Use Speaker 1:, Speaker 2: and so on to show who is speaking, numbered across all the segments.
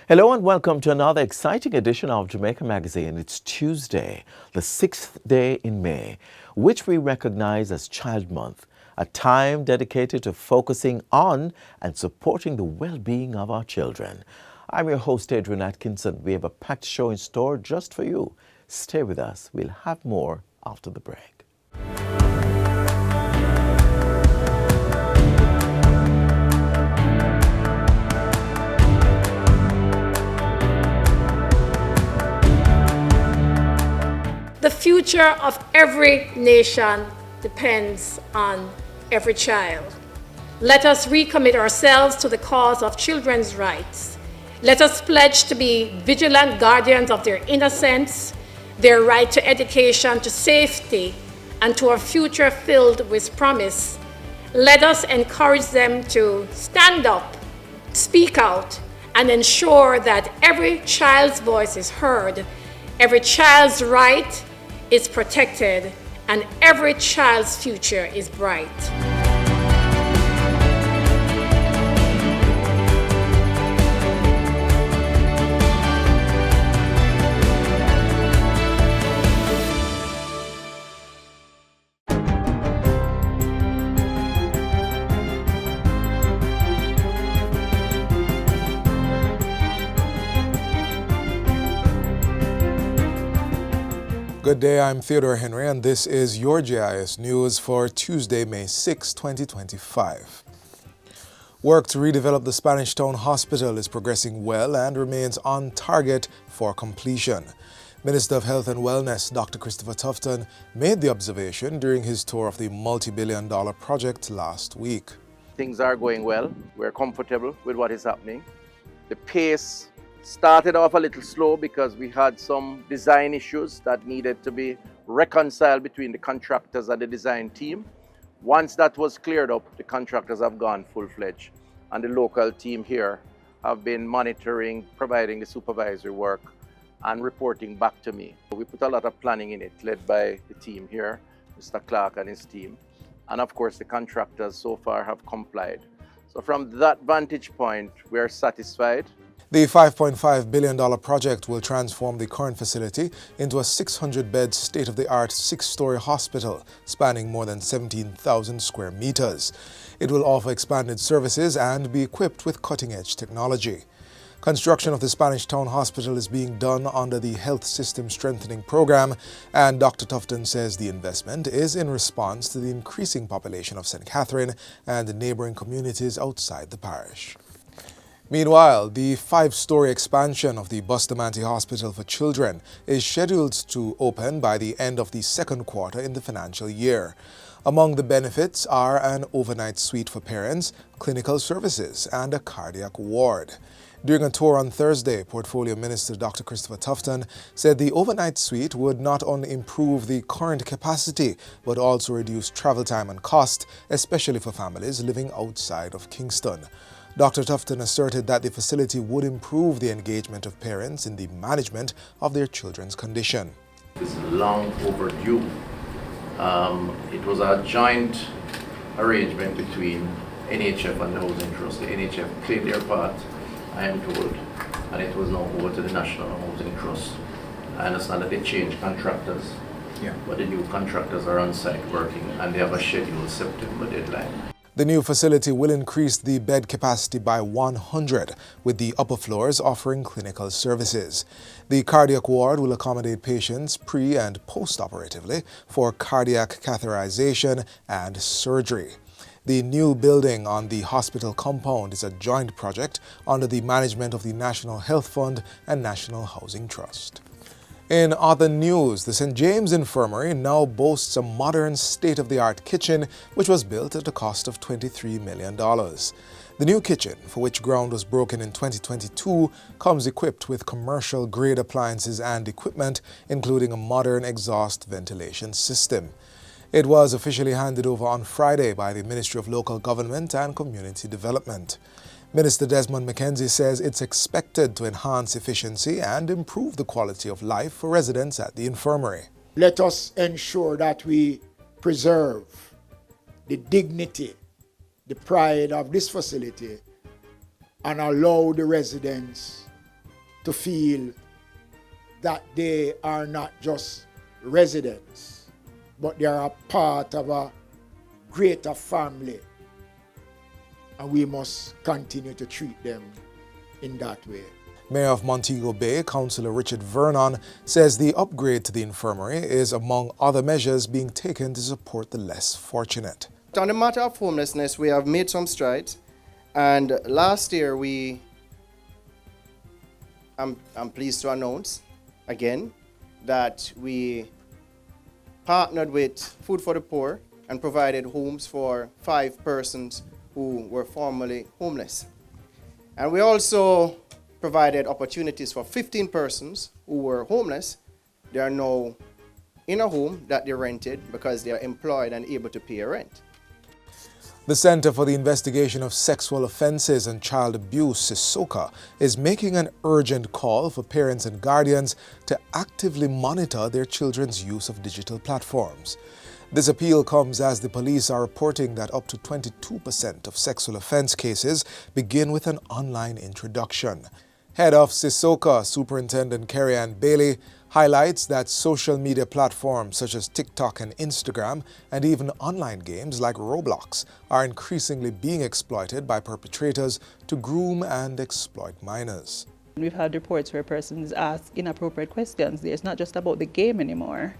Speaker 1: Hello and welcome to another exciting edition of Jamaica Magazine. It's Tuesday, the 6th day in May, which we recognize as Child Month, a time dedicated to focusing on and supporting the well-being of our children. I'm your host, Adrian Atkinson. We have a packed show in store just for you. Stay with us. We'll have more after the break.
Speaker 2: The future of every nation depends on every child. Let us recommit ourselves to the cause of children's rights. Let us pledge to be vigilant guardians of their innocence, their right to education, to safety, and to a future filled with promise. Let us encourage them to stand up, speak out, and ensure that every child's voice is heard, every child's right is protected, and every child's future is bright.
Speaker 3: Good day, I'm Theodore Henry, and this is your JIS News for Tuesday, May 6, 2025. Work to redevelop the Spanish Town Hospital is progressing well and remains on target for completion. Minister of Health and Wellness, Dr. Christopher Tufton, made the observation during his tour of the multi-billion-dollar project last week.
Speaker 4: Things are going well. We're comfortable with what is happening. The pace started off a little slow because we had some design issues that needed to be reconciled between the contractors and the design team. Once that was cleared up, the contractors have gone full-fledged, and the local team here have been monitoring, providing the supervisory work and reporting back to me. We put a lot of planning in it, led by the team here, Mr. Clark and his team. And of course, the contractors so far have complied. So from that vantage point, we are satisfied.
Speaker 3: The $5.5 billion project will transform the current facility into a 600-bed state-of-the-art six-story hospital spanning more than 17,000 square meters. It will offer expanded services and be equipped with cutting-edge technology. Construction of the Spanish Town Hospital is being done under the Health System Strengthening Program, and Dr. Tufton says the investment is in response to the increasing population of St. Catherine and the neighboring communities outside the parish. Meanwhile, the 5-story expansion of the Bustamante Hospital for Children is scheduled to open by the end of the second quarter in the financial year. Among the benefits are an overnight suite for parents, clinical services, and a cardiac ward. During a tour on Thursday, Portfolio Minister Dr. Christopher Tufton said the overnight suite would not only improve the current capacity, but also reduce travel time and cost, especially for families living outside of Kingston. Dr. Tufton asserted that the facility would improve the engagement of parents in the management of their children's condition.
Speaker 4: It's long overdue. It was a joint arrangement between NHF and the Housing Trust. The NHF played their part, I am told, and it was now over to the National Housing Trust. I understand that they changed contractors, but the new contractors are on site working, and they have a scheduled September deadline.
Speaker 3: The new facility will increase the bed capacity by 100, with the upper floors offering clinical services. The cardiac ward will accommodate patients pre- and post-operatively for cardiac catheterization and surgery. The new building on the hospital compound is a joint project under the management of the National Health Fund and National Housing Trust. In other news, the St. James Infirmary now boasts a modern state-of-the-art kitchen which was built at a cost of $23 million. The new kitchen, for which ground was broken in 2022, comes equipped with commercial-grade appliances and equipment, including a modern exhaust ventilation system. It was officially handed over on Friday by the Ministry of Local Government and Community Development. Minister Desmond McKenzie says it's expected to enhance efficiency and improve the quality of life for residents at the infirmary.
Speaker 5: Let us ensure that we preserve the dignity, the pride of this facility, and allow the residents to feel that they are not just residents, but they are a part of a greater family. And we must continue to treat them in that way.
Speaker 3: Mayor of Montego Bay, Councillor Richard Vernon, says the upgrade to the infirmary is among other measures being taken to support the less fortunate.
Speaker 6: On the matter of homelessness, we have made some strides, and last year I'm pleased to announce again that we partnered with Food for the Poor and provided homes for 5 persons who were formerly homeless. And we also provided opportunities for 15 persons who were homeless. They are now in a home that they rented because they are employed and able to pay rent.
Speaker 3: The Center for the Investigation of Sexual Offences and Child Abuse, CISOCA, is making an urgent call for parents and guardians to actively monitor their children's use of digital platforms. This appeal comes as the police are reporting that up to 22% of sexual offense cases begin with an online introduction. Head of CISOCA, Superintendent Kerry-Ann Bailey, highlights that social media platforms such as TikTok and Instagram, and even online games like Roblox, are increasingly being exploited by perpetrators to groom and exploit minors.
Speaker 7: We've had reports where persons ask inappropriate questions. It's not just about the game anymore.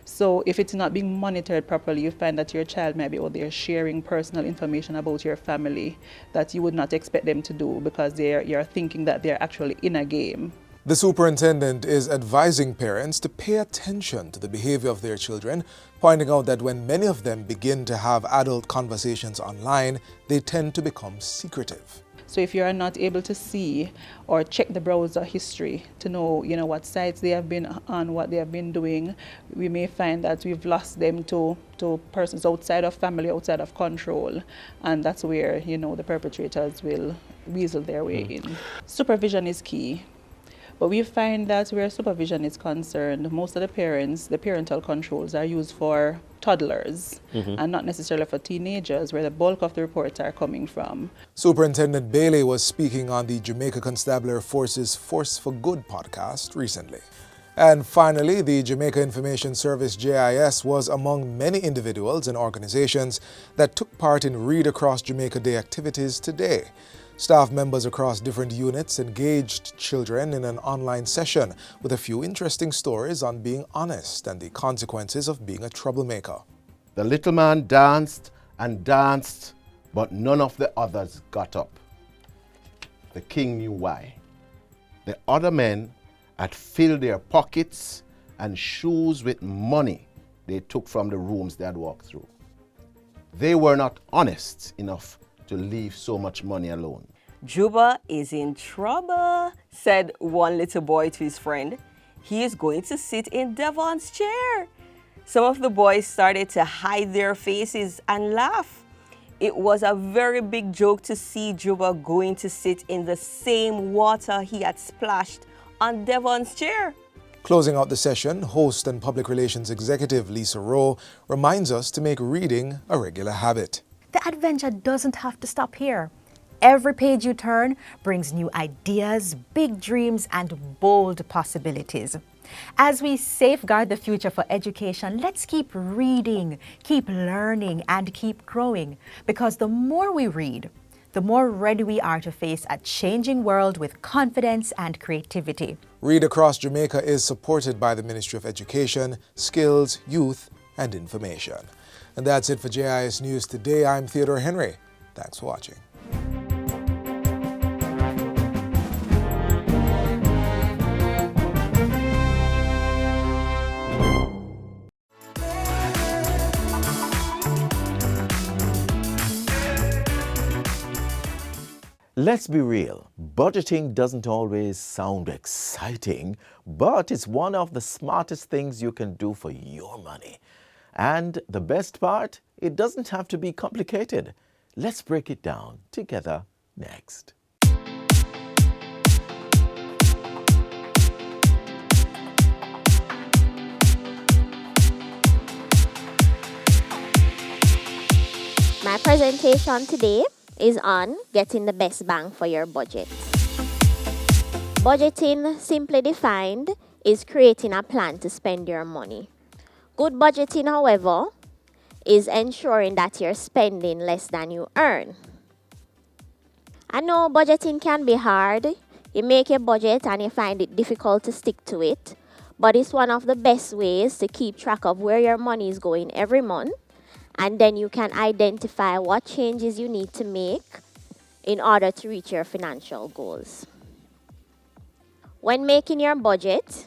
Speaker 7: So if it's not being monitored properly, you find that your child may be out there sharing personal information about your family that you would not expect them to do because you're thinking that they're actually in a game.
Speaker 3: The superintendent is advising parents to pay attention to the behavior of their children, pointing out that when many of them begin to have adult conversations online, they tend to become secretive.
Speaker 7: So if you are not able to see or check the browser history to know, what sites they have been on, what they have been doing, we may find that we've lost them to persons outside of family, outside of control. And that's where, the perpetrators will weasel their way in. Supervision is key. But we find that where supervision is concerned, most of the parental controls are used for toddlers and not necessarily for teenagers, where the bulk of the reports are coming from.
Speaker 3: Superintendent Bailey was speaking on the Jamaica Constabulary Force's Force for Good podcast recently. And finally, the Jamaica Information Service, JIS, was among many individuals and organizations that took part in Read Across Jamaica Day activities today. Staff members across different units engaged children in an online session with a few interesting stories on being honest and the consequences of being a troublemaker.
Speaker 8: The little man danced and danced, but none of the others got up. The king knew why. The other men had filled their pockets and shoes with money they took from the rooms they had walked through. They were not honest enough to leave so much money alone.
Speaker 9: Juba is in trouble, said one little boy to his friend. He is going to sit in Devon's chair. Some of the boys started to hide their faces and laugh. It was a very big joke to see Juba going to sit in the same water he had splashed on Devon's chair.
Speaker 3: Closing out the session, host and public relations executive Lisa Rowe reminds us to make reading a regular habit.
Speaker 10: The adventure doesn't have to stop here. Every page you turn brings new ideas, big dreams, and bold possibilities. As we safeguard the future for education, let's keep reading, keep learning, and keep growing. Because the more we read, the more ready we are to face a changing world with confidence and creativity.
Speaker 3: Read Across Jamaica is supported by the Ministry of Education, Skills, Youth, and Information. And that's it for JIS News today. I'm Theodore Henry. Thanks for watching.
Speaker 1: Let's be real, budgeting doesn't always sound exciting, but it's one of the smartest things you can do for your money. And the best part, it doesn't have to be complicated. Let's break it down together next.
Speaker 11: My presentation today is on getting the best bang for your budget. Budgeting, simply defined, is creating a plan to spend your money. Good budgeting, however, is ensuring that you're spending less than you earn. I know budgeting can be hard. You make a budget and you find it difficult to stick to it, but it's one of the best ways to keep track of where your money is going every month, and then you can identify what changes you need to make in order to reach your financial goals. When making your budget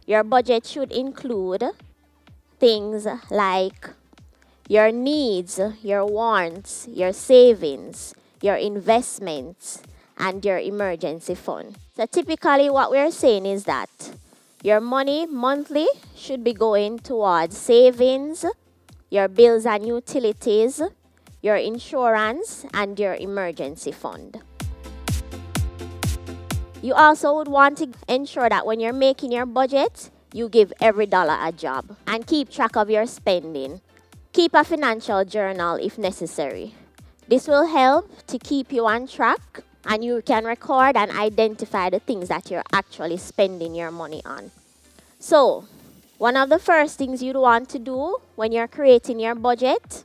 Speaker 11: should include things like your needs, your wants, your savings, your investments, and your emergency fund. So typically what we're saying is that your money monthly should be going towards savings, your bills and utilities, your insurance, and your emergency fund. You also would want to ensure that when you're making your budget, you give every dollar a job and keep track of your spending. Keep a financial journal if necessary. This will help to keep you on track, and you can record and identify the things that you're actually spending your money on. So, one of the first things you'd want to do when you're creating your budget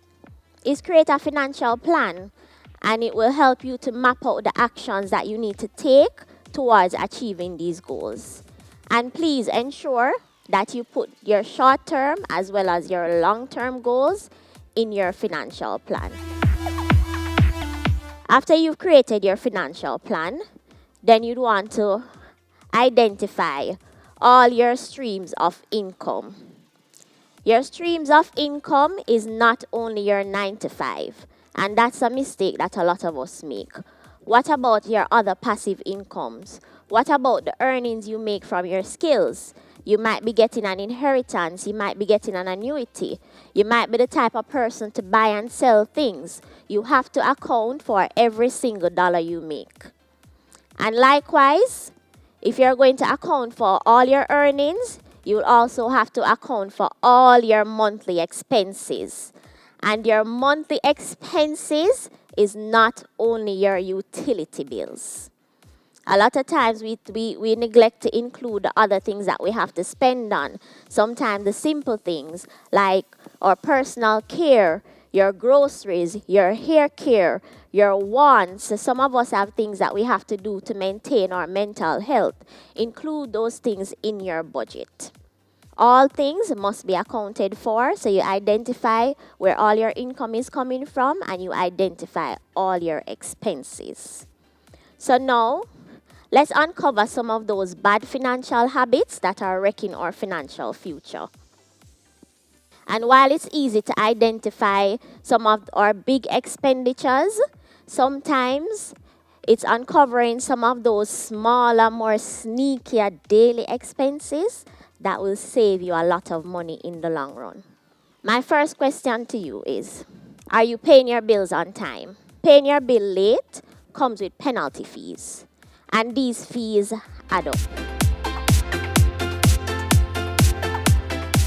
Speaker 11: is create a financial plan, and it will help you to map out the actions that you need to take towards achieving these goals. And please ensure that you put your short-term as well as your long-term goals in your financial plan. After you've created your financial plan, then you'd want to identify all your streams of income. Your streams of income is not only your 9 to 5, and that's a mistake that a lot of us make. What about your other passive incomes? What about the earnings you make from your skills? You might be getting an inheritance. You might be getting an annuity. You might be the type of person to buy and sell things. You have to account for every single dollar you make. And likewise, if you're going to account for all your earnings, you'll also have to account for all your monthly expenses. And your monthly expenses is not only your utility bills. A lot of times we neglect to include the other things that we have to spend on. Sometimes the simple things like our personal care, your groceries, your hair care, your wants. Some of us have things that we have to do to maintain our mental health. Include those things in your budget. All things must be accounted for, so you identify where all your income is coming from and you identify all your expenses. So now, let's uncover some of those bad financial habits that are wrecking our financial future. And while it's easy to identify some of our big expenditures, sometimes it's uncovering some of those smaller, more sneakier daily expenses that will save you a lot of money in the long run. My first question to you is, are you paying your bills on time? Paying your bill late comes with penalty fees, and these fees add up.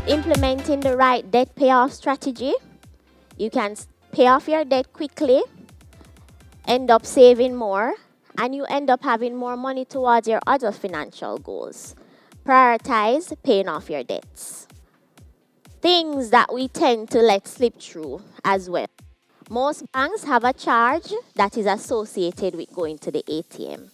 Speaker 11: Implementing the right debt payoff strategy, you can pay off your debt quickly, end up saving more, and you end up having more money towards your other financial goals. Prioritize paying off your debts. Things that we tend to let slip through as well. Most banks have a charge that is associated with going to the ATM.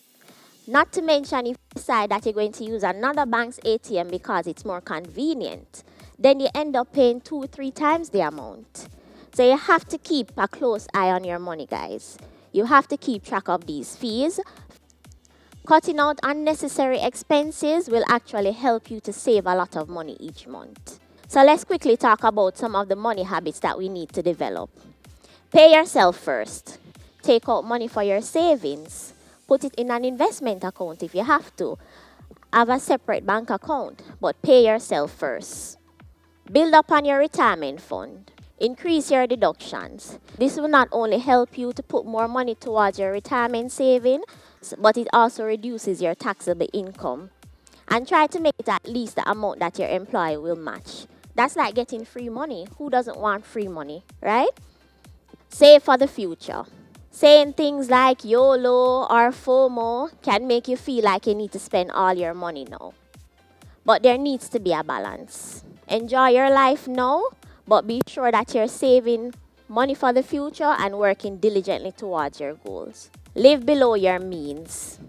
Speaker 11: Not to mention, if you decide that you're going to use another bank's ATM because it's more convenient, then you end up paying 2-3 times the amount. So you have to keep a close eye on your money, guys. You have to keep track of these fees. Cutting out unnecessary expenses will actually help you to save a lot of money each month. So let's quickly talk about some of the money habits that we need to develop. Pay yourself first. Take out money for your savings. Put it in an investment account if you have to. Have a separate bank account, but pay yourself first. Build up on your retirement fund. Increase your deductions. This will not only help you to put more money towards your retirement saving, but it also reduces your taxable income. And try to make it at least the amount that your employer will match. That's like getting free money. Who doesn't want free money, right? Save for the future. Saying things like YOLO or FOMO can make you feel like you need to spend all your money now. But there needs to be a balance. Enjoy your life now, but be sure that you're saving money for the future and working diligently towards your goals. Live below your means.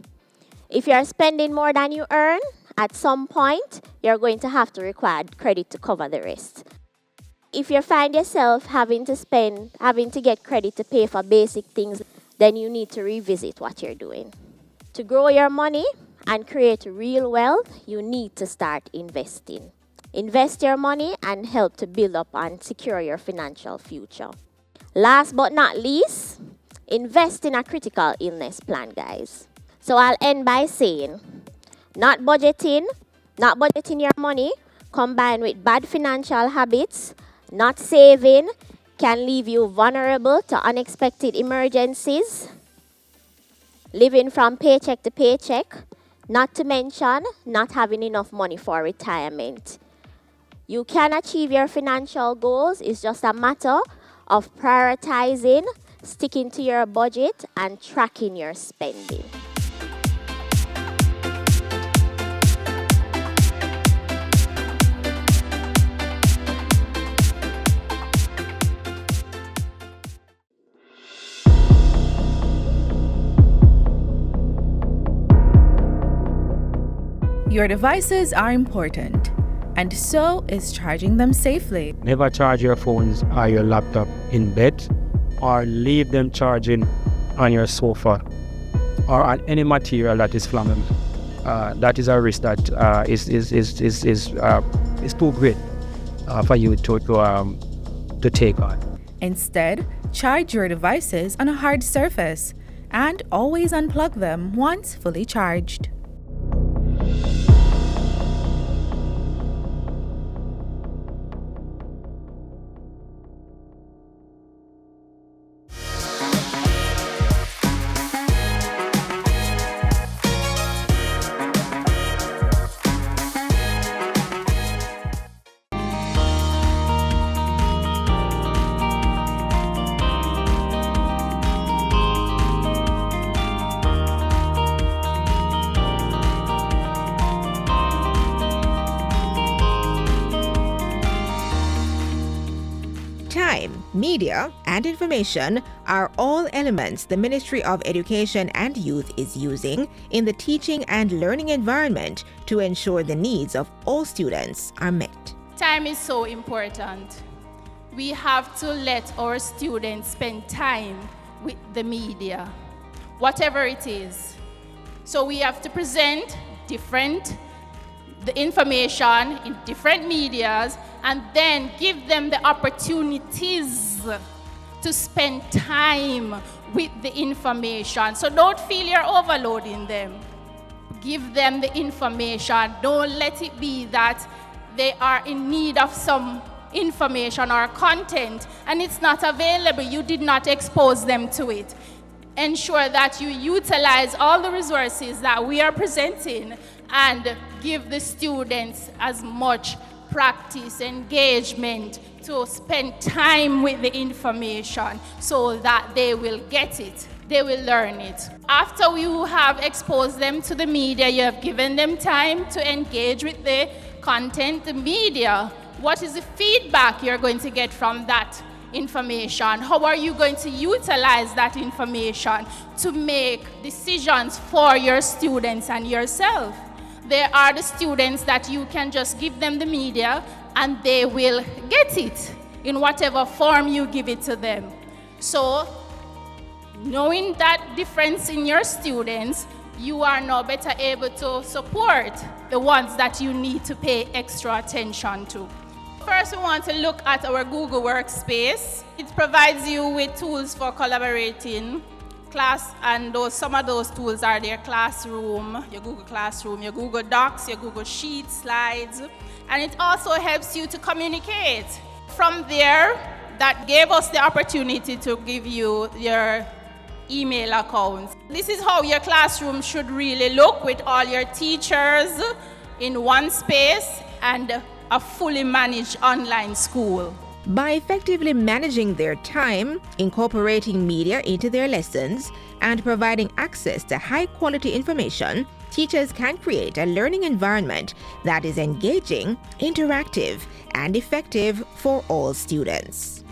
Speaker 11: If you're spending more than you earn, at some point, you're going to have to require credit to cover the rest. If you find yourself having to get credit to pay for basic things, then you need to revisit what you're doing. To grow your money and create real wealth, you need to start investing. Invest your money and help to build up and secure your financial future. Last but not least, invest in a critical illness plan, guys. So I'll end by saying, not budgeting your money, combined with bad financial habits, not saving, can leave you vulnerable to unexpected emergencies, living from paycheck to paycheck, not to mention not having enough money for retirement. You can achieve your financial goals. It's just a matter of prioritizing, sticking to your budget, and tracking your spending.
Speaker 12: Your devices are important, and so is charging them safely.
Speaker 13: Never charge your phones or your laptop in bed, or leave them charging on your sofa or on any material that is flammable. That is a risk that is too great for you to take on.
Speaker 12: Instead, charge your devices on a hard surface and always unplug them once fully charged.
Speaker 14: Time, media, and information are all elements the Ministry of Education and Youth is using in the teaching and learning environment to ensure the needs of all students are met.
Speaker 15: Time is so important. We have to let our students spend time with the media, whatever it is. So we have to present the information in different medias, and then give them the opportunities to spend time with the information. So don't feel you're overloading them. Give them the information. Don't let it be that they are in need of some information or content and it's not available. You did not expose them to it. Ensure that you utilize all the resources that we are presenting and give the students as much practice, engagement, to spend time with the information so that they will get it, they will learn it. After you have exposed them to the media, you have given them time to engage with the content, the media. What is the feedback you're going to get from that information? How are you going to utilize that information to make decisions for your students and yourself? There are the students that you can just give them the media and they will get it in whatever form you give it to them. So, knowing that difference in your students, you are now better able to support the ones that you need to pay extra attention to. First, we want to look at our Google Workspace. It provides you with tools for collaborating class, and some of those tools are their Classroom, your Google Classroom, your Google Docs, your Google Sheets, slides, and it also helps you to communicate. From there, that gave us the opportunity to give you your email accounts. This is how your classroom should really look, with all your teachers in one space and a fully managed online school.
Speaker 14: By effectively managing their time, incorporating media into their lessons, and providing access to high-quality information, teachers can create a learning environment that is engaging, interactive, and effective for all students.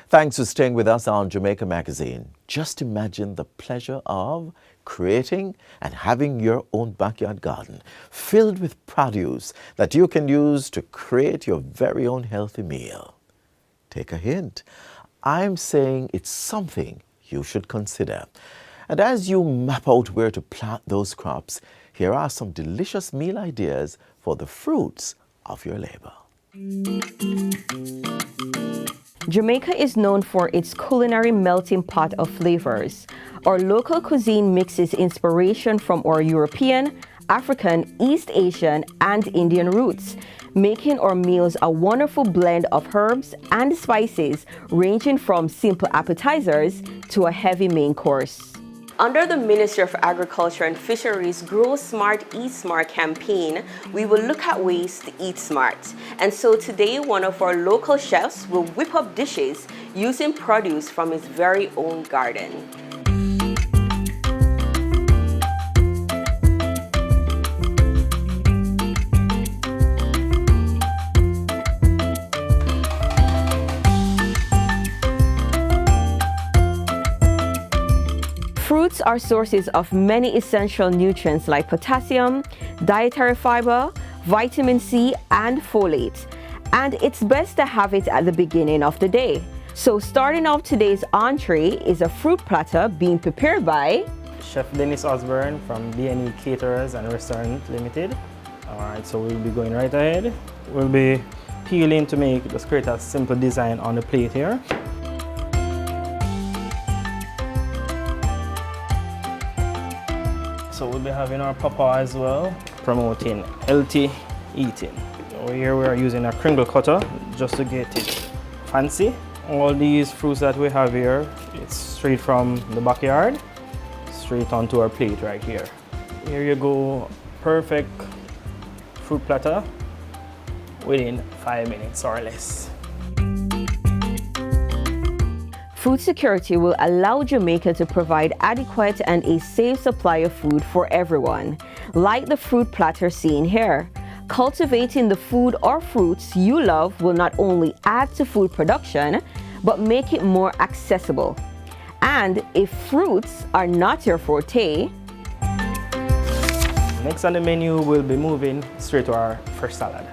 Speaker 1: Thanks for staying with us on Jamaica Magazine. Just imagine the pleasure of creating and having your own backyard garden filled with produce that you can use to create your very own healthy meal. Take a hint. I'm saying it's something you should consider. And as you map out where to plant those crops, here are some delicious meal ideas for the fruits of your labor.
Speaker 9: Jamaica is known for its culinary melting pot of flavors. Our local cuisine mixes inspiration from our European, African, East Asian, and Indian roots, making our meals a wonderful blend of herbs and spices, ranging from simple appetizers to a heavy main course. Under the Ministry of Agriculture and Fisheries Grow Smart, Eat Smart campaign, we will look at ways to eat smart. And so today, one of our local chefs will whip up dishes using produce from his very own garden. Fruits are sources of many essential nutrients like potassium, dietary fiber, vitamin C, and folate. And it's best to have it at the beginning of the day. So starting off today's entree is a fruit platter being prepared by
Speaker 16: Chef Dennis Osborne from B&E Caterers and Restaurant Limited. Alright, so we'll be going right ahead. We'll be peeling to just create a simple design on the plate here. So we'll be having our pawpaw as well, promoting healthy eating. Over here we are using a kringle cutter just to get it fancy. All these fruits that we have here, it's straight from the backyard, straight onto our plate right here. Here you go, perfect fruit platter within 5 minutes or less.
Speaker 9: Food security will allow Jamaica to provide adequate and a safe supply of food for everyone, like the fruit platter seen here. Cultivating the food or fruits you love will not only add to food production, but make it more accessible. And if fruits are not your forte,
Speaker 16: next on the menu, we'll be moving straight to our fresh salad.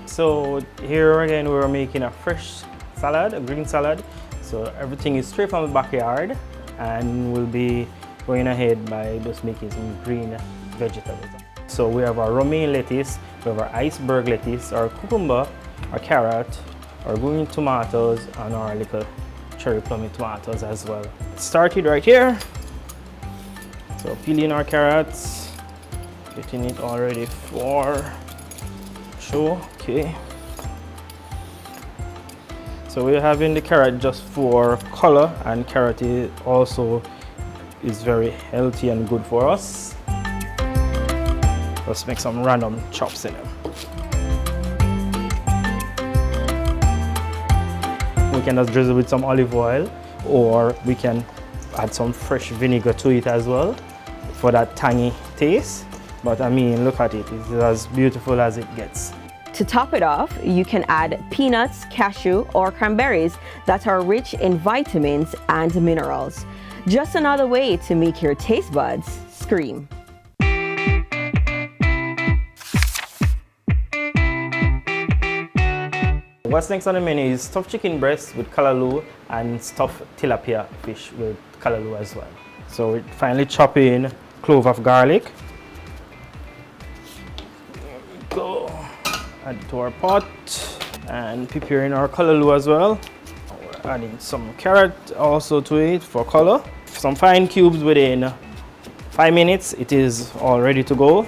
Speaker 16: So here again, we're making a fresh salad, a green salad. So everything is straight from the backyard, and we'll be going ahead by just making some green vegetables. So we have our romaine lettuce, we have our iceberg lettuce, our cucumber, our carrot, our green tomatoes, and our little cherry plum tomatoes as well. Started right here. So peeling our carrots, getting it all ready for show. Okay. So we're having the carrot just for color, and carrot also is very healthy and good for us. Let's make some random chops in them. We can just drizzle with some olive oil, or we can add some fresh vinegar to it as well for that tangy taste. But I mean, look at it, it's as beautiful as it gets.
Speaker 9: to top it off, you can add peanuts, cashew, or cranberries that are rich in vitamins and minerals. Just another way to make your taste buds scream.
Speaker 16: What's next on the menu is stuffed chicken breast with callaloo and stuffed tilapia fish with callaloo as well. So we finally chop in a clove of garlic. There we go. Add it to our pot and preparing our callaloo as well. We're adding some carrot also to it for color. Some fine cubes within 5 minutes, it is all ready to go.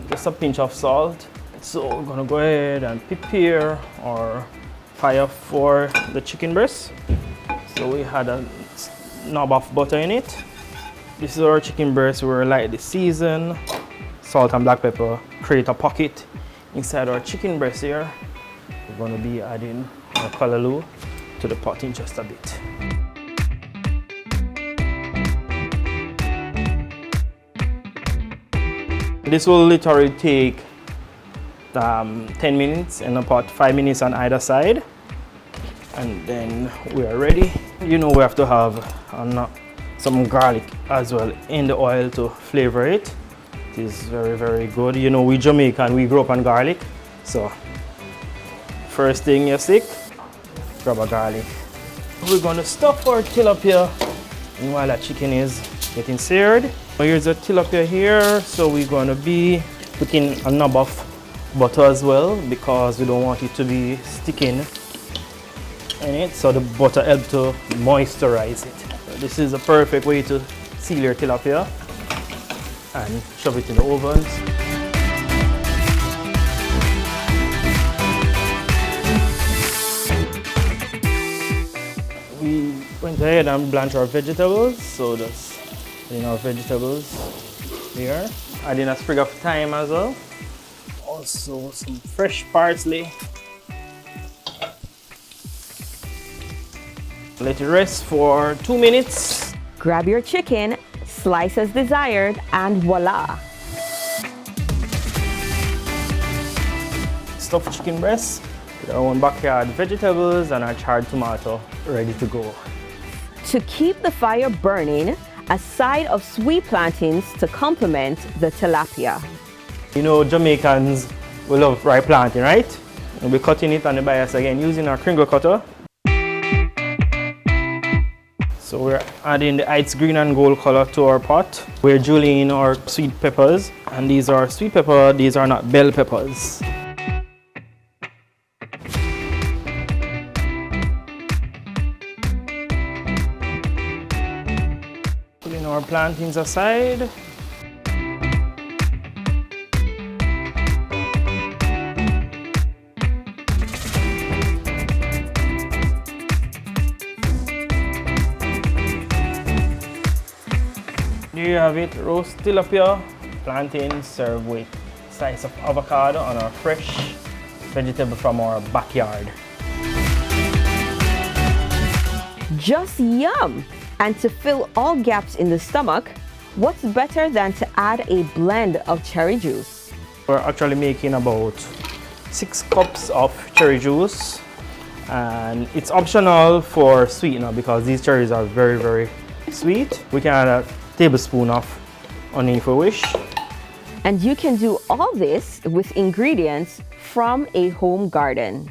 Speaker 16: Just a pinch of salt. So we're gonna go ahead and prepare our fire for the chicken breast. So we had a knob of butter in it. This is our chicken breast. We're lightly seasoned, salt and black pepper. Create a pocket inside our chicken breast here. We're gonna be adding our callaloo to the pot in just a bit. This will literally take 10 minutes in the pot, 5 minutes on either side. And then we are ready. You know we have to have some garlic as well in the oil to flavor it. It is very, very good. You know, we Jamaican, we grew up on garlic. So first thing you stick, grab a garlic. We're gonna stuff our tilapia while that chicken is getting seared. Here's a tilapia here, so we're gonna be putting a knob of butter as well because we don't want it to be sticking in it, so the butter helps to moisturize it. So this is a perfect way to seal your tilapia and shove it in the ovens. We went ahead and blanched our vegetables, so just in our vegetables here. Adding a sprig of thyme as well. Also some fresh parsley. Let it rest for 2 minutes.
Speaker 9: Grab your chicken, slice as desired, and voila!
Speaker 16: Stuffed chicken breast with our own backyard vegetables and our charred tomato ready to go.
Speaker 9: To keep the fire burning, a side of sweet plantains to complement the tilapia.
Speaker 16: You know, Jamaicans, we love ripe plantain, right? And we're cutting it on the bias again using our kringle cutter. So we're adding the Heights green and gold color to our pot. We're julienne our sweet peppers, and these are sweet pepper, these are not bell peppers. Putting our plantains aside. There you have it, roast tilapia, plantain served with slice of avocado on our fresh vegetable from our backyard.
Speaker 9: Just yum! And to fill all gaps in the stomach, what's better than to add a blend of cherry juice?
Speaker 16: We're actually making about 6 cups of cherry juice, and it's optional for sweetener because these cherries are very, very sweet. We can add a tablespoon of honey if we wish.
Speaker 9: And you can do all this with ingredients from a home garden.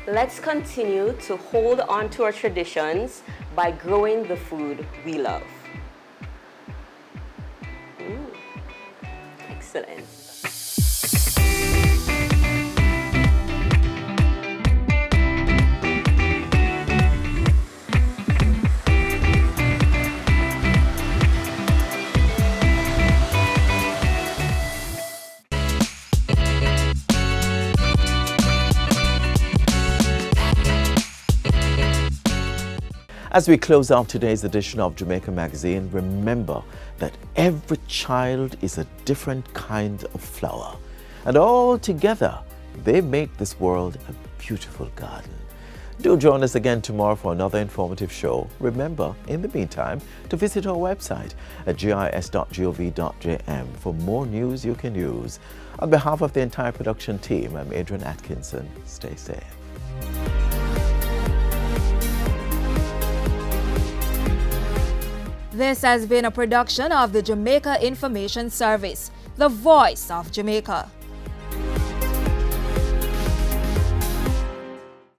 Speaker 9: Let's continue to hold on to our traditions by growing the food we love. Excellent.
Speaker 1: As we close out today's edition of Jamaica Magazine, remember that every child is a different kind of flower, and all together they make this world a beautiful garden. Do join us again tomorrow for another informative show. Remember, in the meantime, to visit our website at gis.gov.jm for more news you can use. On behalf of the entire production team, I'm Adrian Atkinson. Stay safe.
Speaker 17: This has been a production of the Jamaica Information Service, the voice of Jamaica.